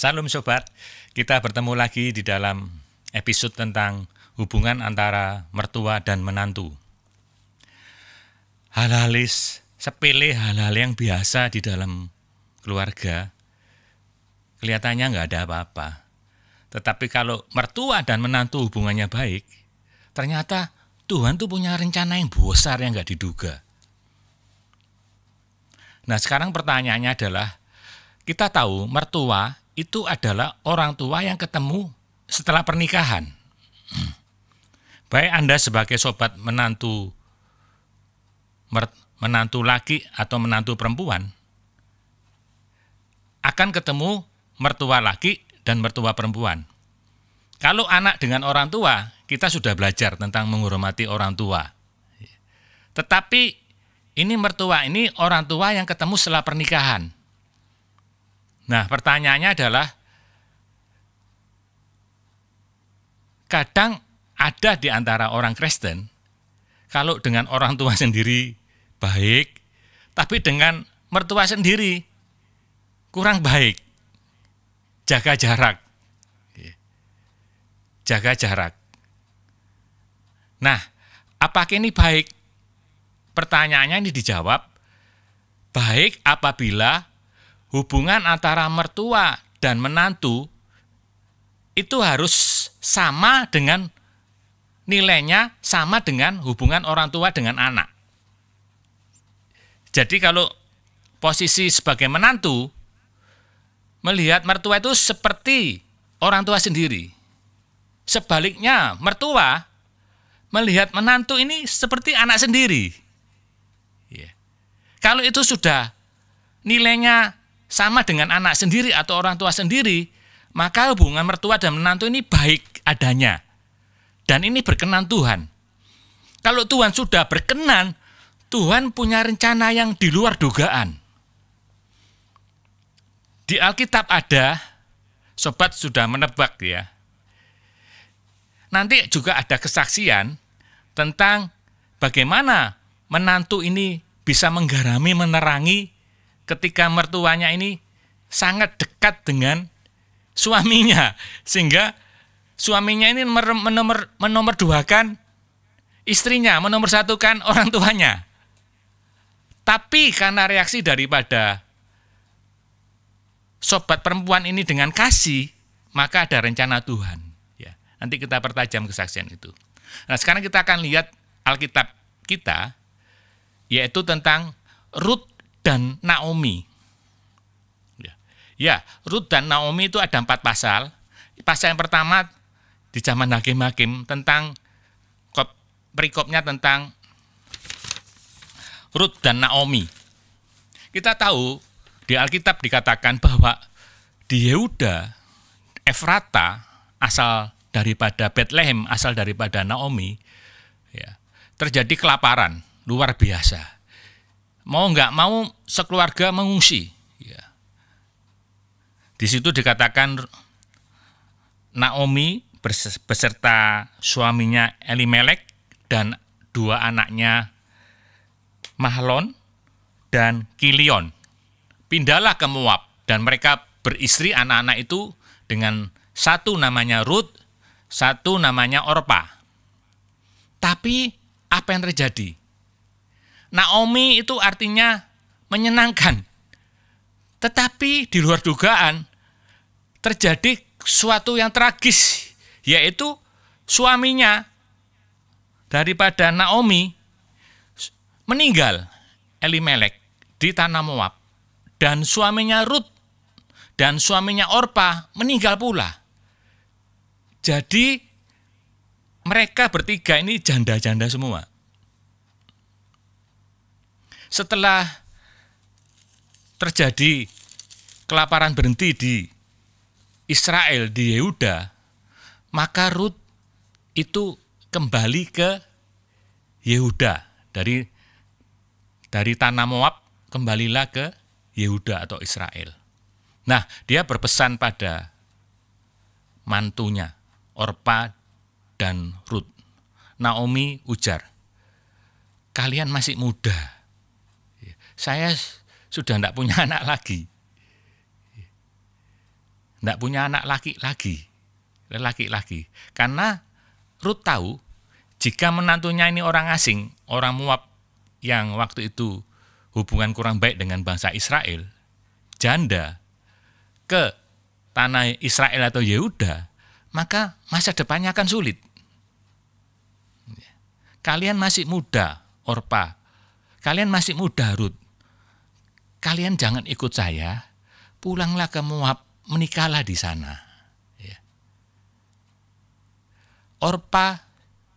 Salam sobat, kita bertemu lagi di dalam episode tentang hubungan antara mertua dan menantu. Hal-hal sepele, hal-hal yang biasa di dalam keluarga, kelihatannya nggak ada apa-apa. Tetapi kalau mertua dan menantu hubungannya baik, ternyata Tuhan tuh punya rencana yang besar yang nggak diduga. Nah sekarang pertanyaannya adalah, kita tahu mertua itu adalah orang tua yang ketemu setelah pernikahan. Baik Anda sebagai sobat menantu laki atau menantu perempuan, akan ketemu mertua laki dan mertua perempuan. Kalau anak dengan orang tua, kita sudah belajar tentang menghormati orang tua. Tetapi ini mertua ini orang tua yang ketemu setelah pernikahan. Nah, pertanyaannya adalah, kadang ada di antara orang Kristen, kalau dengan orang tua sendiri baik, tapi dengan mertua sendiri kurang baik. Jaga jarak. Jaga jarak. Nah, apakah ini baik? Pertanyaannya ini dijawab, baik apabila hubungan antara mertua dan menantu itu harus sama dengan nilainya, sama dengan hubungan orang tua dengan anak. Jadi kalau posisi sebagai menantu, melihat mertua itu seperti orang tua sendiri. Sebaliknya, mertua melihat menantu ini seperti anak sendiri. Kalau itu sudah nilainya sama dengan anak sendiri atau orang tua sendiri, maka hubungan mertua dan menantu ini baik adanya. Dan ini berkenan Tuhan. Kalau Tuhan sudah berkenan, Tuhan punya rencana yang di luar dugaan. Di Alkitab ada, sobat sudah menebak ya. Nanti juga ada kesaksian tentang bagaimana menantu ini bisa menggarami, menerangi ketika mertuanya ini sangat dekat dengan suaminya, sehingga suaminya ini menomorduakan istrinya, menomorsatukan orang tuanya. Tapi karena reaksi daripada sobat perempuan ini dengan kasih, maka ada rencana Tuhan. Ya, nanti kita pertajam kesaksian itu. Nah, sekarang kita akan lihat Alkitab kita, yaitu tentang Rut dan Naomi. Ya, Rut dan Naomi itu ada 4 pasal. Pasal yang pertama di zaman Hakim-Hakim tentang perikopnya tentang Rut dan Naomi. Kita tahu di Alkitab dikatakan bahwa di Yehuda, Efrata asal daripada Bethlehem, asal daripada Naomi, ya, terjadi kelaparan luar biasa. Mau nggak mau sekeluarga mengungsi. Ya. Di situ dikatakan Naomi beserta suaminya Elimelek dan 2 anaknya Mahlon dan Kilion pindahlah ke Moab, dan mereka beristri anak-anak itu dengan satu namanya Rut, satu namanya Orpa. Tapi apa yang terjadi? Naomi itu artinya menyenangkan. Tetapi di luar dugaan terjadi sesuatu yang tragis, yaitu suaminya daripada Naomi meninggal, Elimelek, di tanah Moab. Dan suaminya Rut dan suaminya Orpa meninggal pula. Jadi mereka bertiga ini janda-janda semua. Setelah terjadi kelaparan berhenti di Israel, di Yehuda, maka Rut itu kembali ke Yehuda. Dari tanah Moab kembalilah ke Yehuda atau Israel. Nah, dia berpesan pada mantunya, Orpa dan Rut. Naomi ujar, kalian masih muda. Saya sudah tidak punya anak lagi. tidak punya anak laki-laki. Karena Rut tahu jika menantunya ini orang asing, orang Moab yang waktu itu hubungan kurang baik dengan bangsa Israel, janda ke tanah Israel atau Yehuda, maka masa depannya akan sulit. Kalian masih muda, Orpa. Kalian masih muda, Rut. Kalian jangan ikut saya, pulanglah ke Moab, menikahlah di sana. Orpa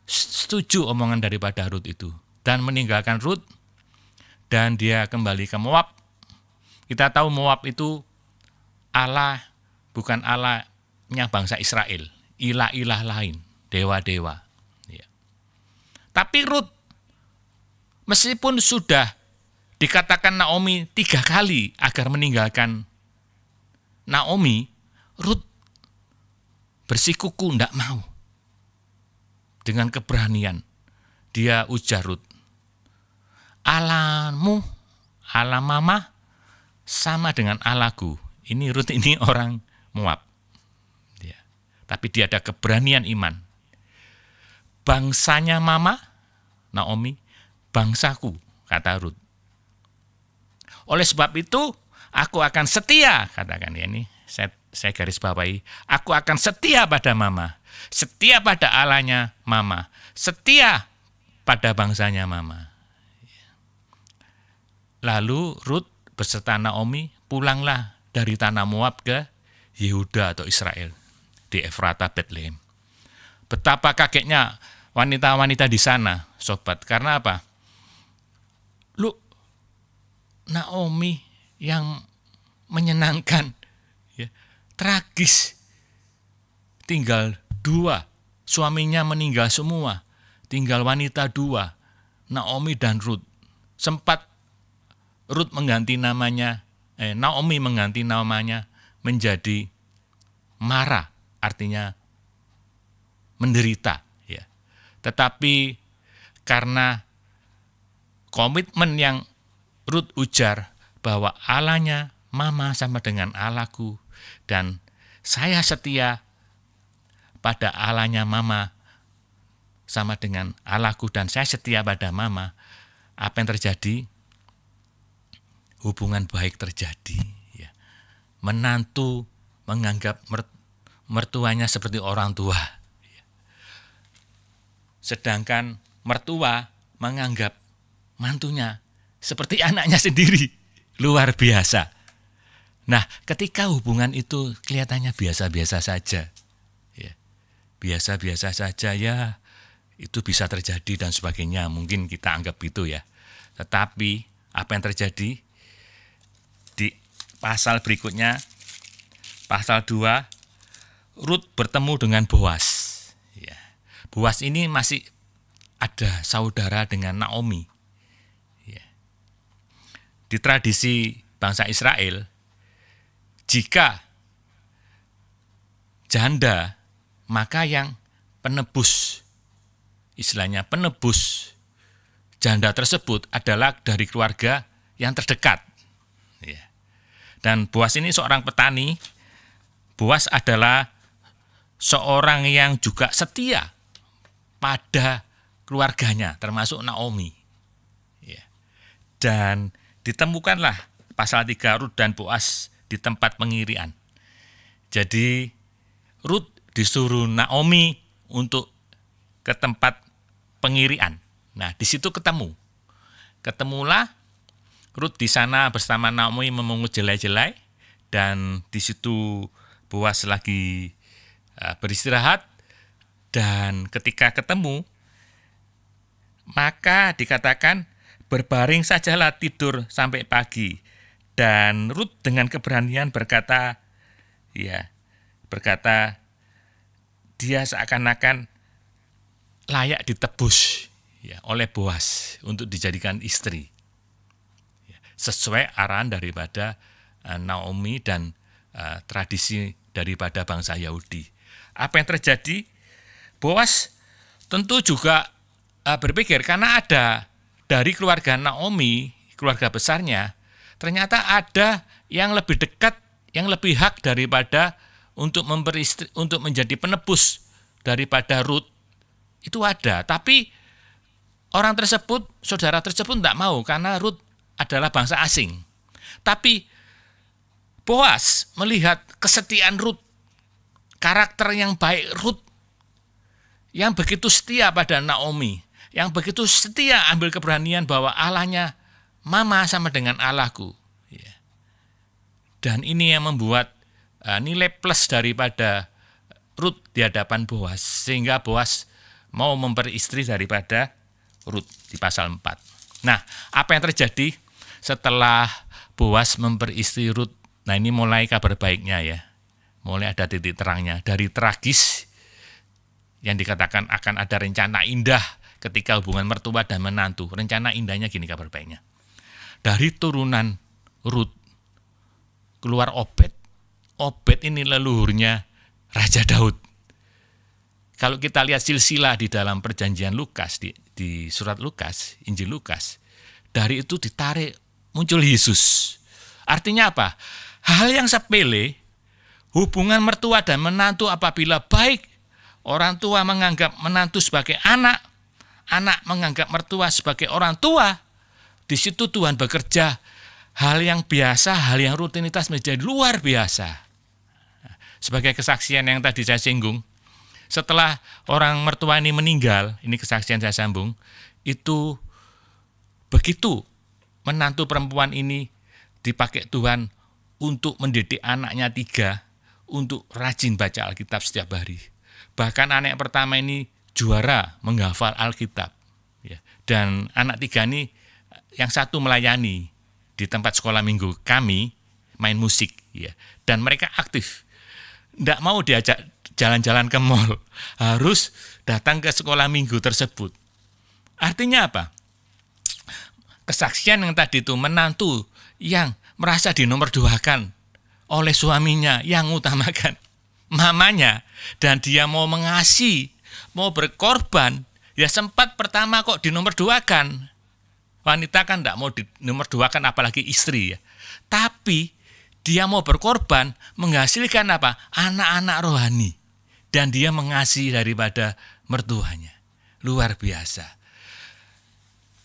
setuju omongan daripada Rut itu dan meninggalkan Rut dan dia kembali ke Moab. Kita tahu Moab itu Allah bukan Allahnya bangsa Israel, ilah-ilah lain, dewa-dewa. Tapi Rut meskipun sudah dikatakan Naomi 3 kali agar meninggalkan Naomi, Rut bersikuku tidak mau. Dengan keberanian, dia ujar Rut, Allahmu, Allah mama, sama dengan Allahku. Ini Rut ini orang Moab. Tapi dia ada keberanian iman. Bangsanya mama, Naomi, bangsaku, kata Rut. Oleh sebab itu, aku akan setia, katakan ya ini, saya garis bawahi, aku akan setia pada mama. Setia pada Allahnya mama, setia pada bangsanya mama. Lalu Rut beserta Naomi pulanglah dari tanah Moab ke Yehuda atau Israel di Efrata Betlehem. Betapa kagetnya wanita-wanita di sana, sobat. Karena apa? Naomi yang menyenangkan, tragis, tinggal 2, suaminya meninggal semua, tinggal wanita 2, Naomi dan Rut. Sempat Naomi mengganti namanya menjadi Mara, artinya menderita. Tetapi karena komitmen yang Rut ujar bahwa Allahnya mama sama dengan Allahku dan saya setia pada Allahnya mama sama dengan Allahku dan saya setia pada mama, apa yang terjadi? Hubungan baik terjadi. Menantu menganggap mertuanya seperti orang tua. Sedangkan mertua menganggap mantunya seperti anaknya sendiri. Luar biasa. Nah, ketika hubungan itu kelihatannya biasa-biasa saja, biasa-biasa saja ya, itu bisa terjadi dan sebagainya. Mungkin kita anggap itu ya. Tetapi apa yang terjadi? Di pasal berikutnya, pasal 2, Rut bertemu dengan Boas. Boas ini masih ada saudara dengan Naomi. Di tradisi bangsa Israel, jika janda, maka yang penebus, istilahnya penebus janda tersebut adalah dari keluarga yang terdekat. Dan Boas ini seorang petani. Boas adalah seorang yang juga setia pada keluarganya, termasuk Naomi. Dan ditemukanlah pasal 3 Rut dan Boas di tempat pengirian. Jadi Rut disuruh Naomi untuk ke tempat pengirian. Nah, di situ ketemulah Rut di sana bersama Naomi memungut jelai-jelai, dan di situ Boas lagi beristirahat, dan ketika ketemu maka dikatakan berbaring sajalah tidur sampai pagi, dan Rut dengan keberanian berkata dia seakan-akan layak ditebus oleh Boas untuk dijadikan istri. Sesuai arahan daripada Naomi dan tradisi daripada bangsa Yahudi. Apa yang terjadi? Boas tentu juga berpikir, karena ada dari keluarga Naomi, keluarga besarnya, ternyata ada yang lebih dekat, yang lebih hak daripada untuk untuk menjadi penebus daripada Rut itu ada, tapi orang tersebut, saudara tersebut tidak mau karena Rut adalah bangsa asing. Tapi Boas melihat kesetiaan Rut, karakter yang baik Rut, yang begitu setia pada Naomi, yang begitu setia ambil keberanian bahwa Allahnya mama sama dengan Allahku. Dan ini yang membuat nilai plus daripada Rut di hadapan Boas, sehingga Boas mau memperistri daripada Rut di pasal 4. Nah, apa yang terjadi setelah Boas memperistri Rut? Nah, ini mulai kabar baiknya ya. Mulai ada titik terangnya. Dari tragis yang dikatakan akan ada rencana indah ketika hubungan mertua dan menantu. Rencana indahnya gini kabar baiknya. Dari turunan Rut keluar Obed. Obed ini leluhurnya Raja Daud. Kalau kita lihat silsilah di dalam perjanjian Lukas, di surat Lukas, Injil Lukas, dari itu ditarik muncul Yesus. Artinya apa? Hal yang sepele, hubungan mertua dan menantu apabila baik, orang tua menganggap menantu sebagai anak, anak menganggap mertua sebagai orang tua, di situ Tuhan bekerja. Hal yang biasa, hal yang rutinitas menjadi luar biasa. Sebagai kesaksian yang tadi saya singgung, setelah orang mertua ini meninggal, ini kesaksian saya sambung, itu begitu menantu perempuan ini dipakai Tuhan untuk mendidik anaknya 3 untuk rajin baca Alkitab setiap hari. Bahkan anak pertama ini juara menghafal Alkitab. Dan anak 3 ini yang satu melayani di tempat sekolah minggu kami, main musik. Dan mereka aktif. Tidak mau diajak jalan-jalan ke mall, harus datang ke sekolah minggu tersebut. Artinya apa? Kesaksian yang tadi itu menantu yang merasa dinomorduakan oleh suaminya yang utamakan mamanya, dan dia mau mengasihi, mau berkorban, ya sempat pertama kok dinomorduakan. Wanita kan tidak mau dinomorduakan apalagi istri ya. Tapi dia mau berkorban menghasilkan apa? Anak-anak rohani. Dan dia mengasihi daripada mertuanya. Luar biasa.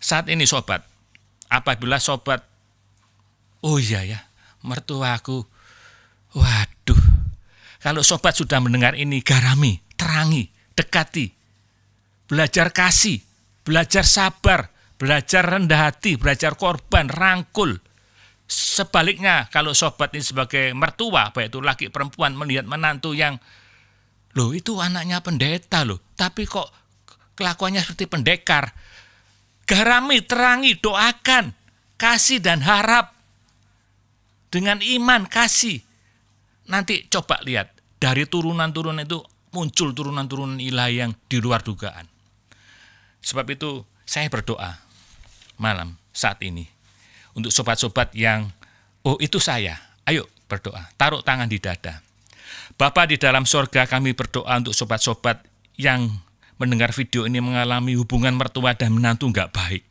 Saat ini sobat, apabila sobat, oh iya ya, mertuaku, waduh, kalau sobat sudah mendengar ini, garami, terangi, dekati, belajar kasih, belajar sabar, belajar rendah hati, belajar korban, rangkul. Sebaliknya, kalau sobat ini sebagai mertua, baik itu laki perempuan, melihat menantu yang, loh itu anaknya pendeta loh, tapi kok kelakuannya seperti pendekar. Garami, terangi, doakan, kasih dan harap. Dengan iman, kasih. Nanti coba lihat, dari turunan-turunan itu muncul turunan-turunan ilahi yang di luar dugaan. Sebab itu saya berdoa malam saat ini untuk sobat-sobat yang, oh itu saya, ayo berdoa, taruh tangan di dada. Bapa di dalam sorga, kami berdoa untuk sobat-sobat yang mendengar video ini mengalami hubungan mertua dan menantu enggak baik.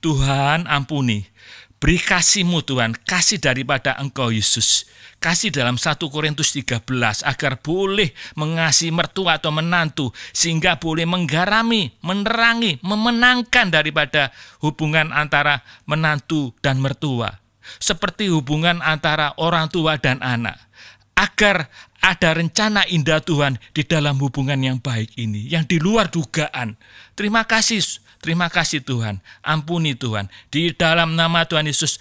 Tuhan ampuni, beri kasih-Mu Tuhan, kasih daripada Engkau Yesus. Kasih dalam 1 Korintus 13 agar boleh mengasihi mertua atau menantu, sehingga boleh menggarami, menerangi, memenangkan daripada hubungan antara menantu dan mertua. Seperti hubungan antara orang tua dan anak. Agar ada rencana indah Tuhan di dalam hubungan yang baik ini, yang di luar dugaan. Terima kasih Tuhan, ampuni Tuhan. Di dalam nama Tuhan Yesus,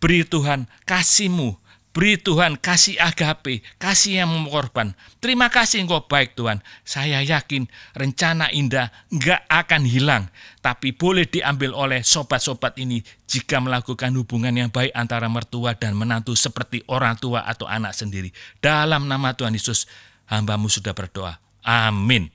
beri Tuhan kasih-Mu, beri Tuhan kasih agape, kasih yang mengorban. Terima kasih Engkau baik Tuhan. Saya yakin rencana indah enggak akan hilang, tapi boleh diambil oleh sobat-sobat ini jika melakukan hubungan yang baik antara mertua dan menantu seperti orang tua atau anak sendiri. Dalam nama Tuhan Yesus, hamba-Mu sudah berdoa. Amin.